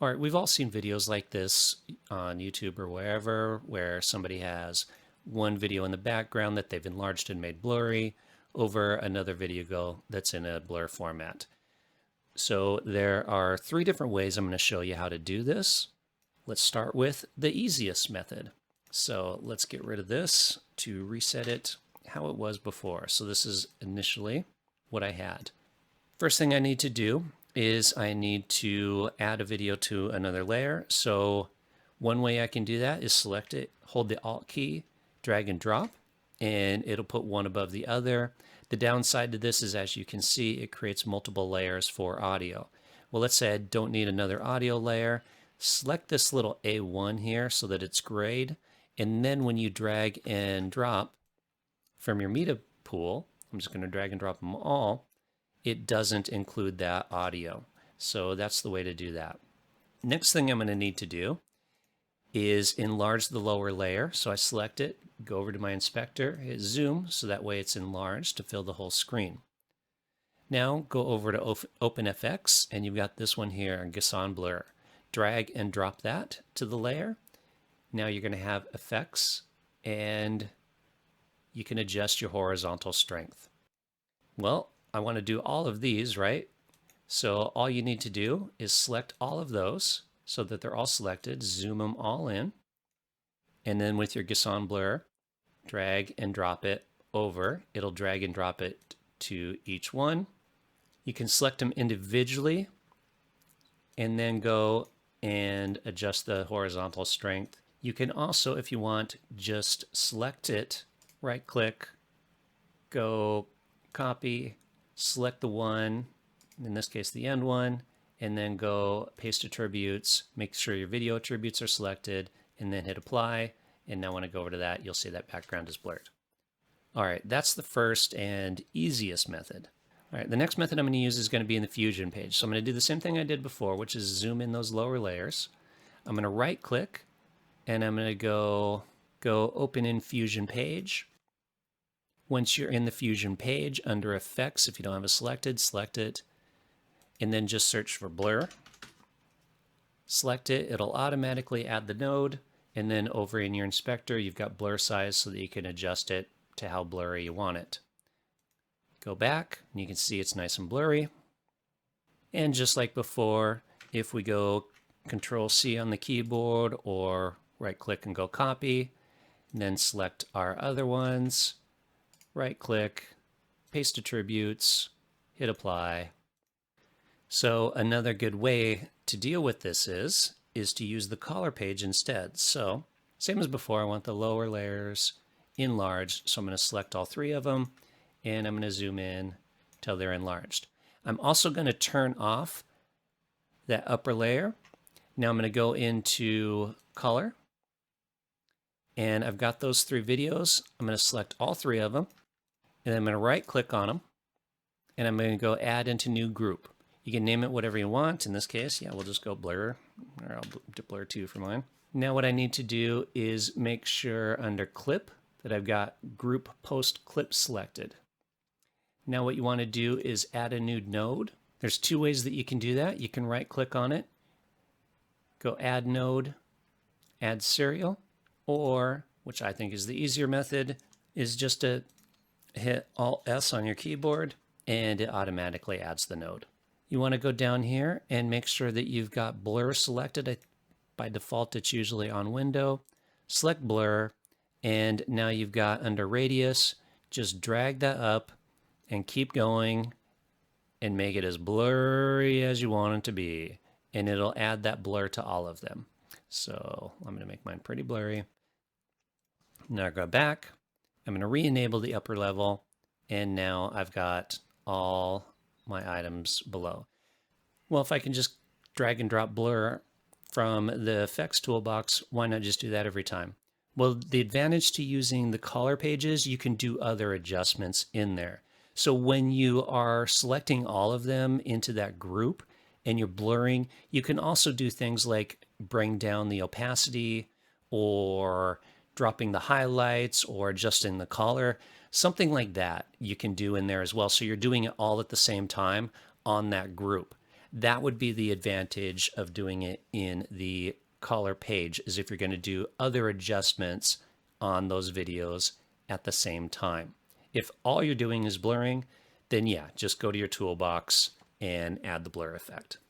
All right, we've all seen videos like this on YouTube or wherever, where somebody has one video in the background that they've enlarged and made blurry over another video that's in a blur format. So there are three different ways I'm going to show you how to do this. Let's start with the easiest method. So let's get rid of this to reset it how it was before. So this is initially what I had. First thing I need to do is I need to add a video to another layer. So one way I can do that is select it, hold the Alt key, drag and drop, and it'll put one above the other. The downside to this is, as you can see, it creates multiple layers for audio. Well, let's say I don't need another audio layer. Select this little A1 here so that it's grayed. And then when you drag and drop from your media pool, I'm just going to drag and drop them all, it doesn't include that audio. So that's the way to do that. Next thing I'm going to need to do is enlarge the lower layer. So I select it, go over to my inspector, hit zoom, so that way it's enlarged to fill the whole screen. Now go over to OpenFX, and you've got this one here, Gasson Blur. Drag and drop that to the layer. Now you're going to have effects, and you can adjust your horizontal strength. Well, I want to do all of these, right? So all you need to do is select all of those so that they're all selected, zoom them all in, and then with your Gasson Blur, drag and drop it over. It'll drag and drop it to each one. You can select them individually and then go and adjust the horizontal strength. You can also, if you want, just select it, right click, go copy, select the one, in this case the end one, and then go paste attributes, make sure your video attributes are selected, and then hit apply. And now when I go over to that, you'll see that background is blurred. All right, that's the first and easiest method. All right, the next method I'm going to use is going to be in the Fusion page. So I'm going to do the same thing I did before, which is zoom in those lower layers. I'm going to right click, and I'm going to go open in Fusion page. Once you're in the Fusion page, under Effects, if you don't have it selected, select it, and then just search for Blur. Select it, it'll automatically add the node, and then over in your inspector, you've got blur size so that you can adjust it to how blurry you want it. Go back, and you can see it's nice and blurry. And just like before, if we go Control-C on the keyboard or right-click and go copy, and then select our other ones, right-click, paste attributes, hit apply. So another good way to deal with this is to use the color page instead. So same as before, I want the lower layers enlarged. So I'm going to select all three of them, and I'm going to zoom in till they're enlarged. I'm also going to turn off that upper layer. Now I'm going to go into color, and I've got those three videos. I'm going to select all three of them, and then I'm going to right click on them, and I'm going to go add into new group. You can name it whatever you want. In this case, yeah, we'll just go blur, or I'll do blur 2 for mine. Now what I need to do is make sure under clip that I've got group post clip selected. Now what you want to do is add a new node. There's two ways that you can do that. You can right click on it, go add node, add serial, or, which I think is the easier method, is just to hit Alt S on your keyboard and it automatically adds the node. You want to go down here and make sure that you've got blur selected. By default, it's usually on window. Select blur, and now you've got under radius, just drag that up and keep going and make it as blurry as you want it to be. And it'll add that blur to all of them. So I'm going to make mine pretty blurry. Now go back. I'm going to re-enable the upper level, and now I've got all my items below. Well, if I can just drag and drop blur from the effects toolbox, why not just do that every time? Well, the advantage to using the color pages, you can do other adjustments in there. So when you are selecting all of them into that group and you're blurring, you can also do things like bring down the opacity or dropping the highlights or adjusting the color. Something like that you can do in there as well. So you're doing it all at the same time on that group. That would be the advantage of doing it in the color page, is if you're going to do other adjustments on those videos at the same time. If all you're doing is blurring, then yeah, just go to your toolbox and add the blur effect.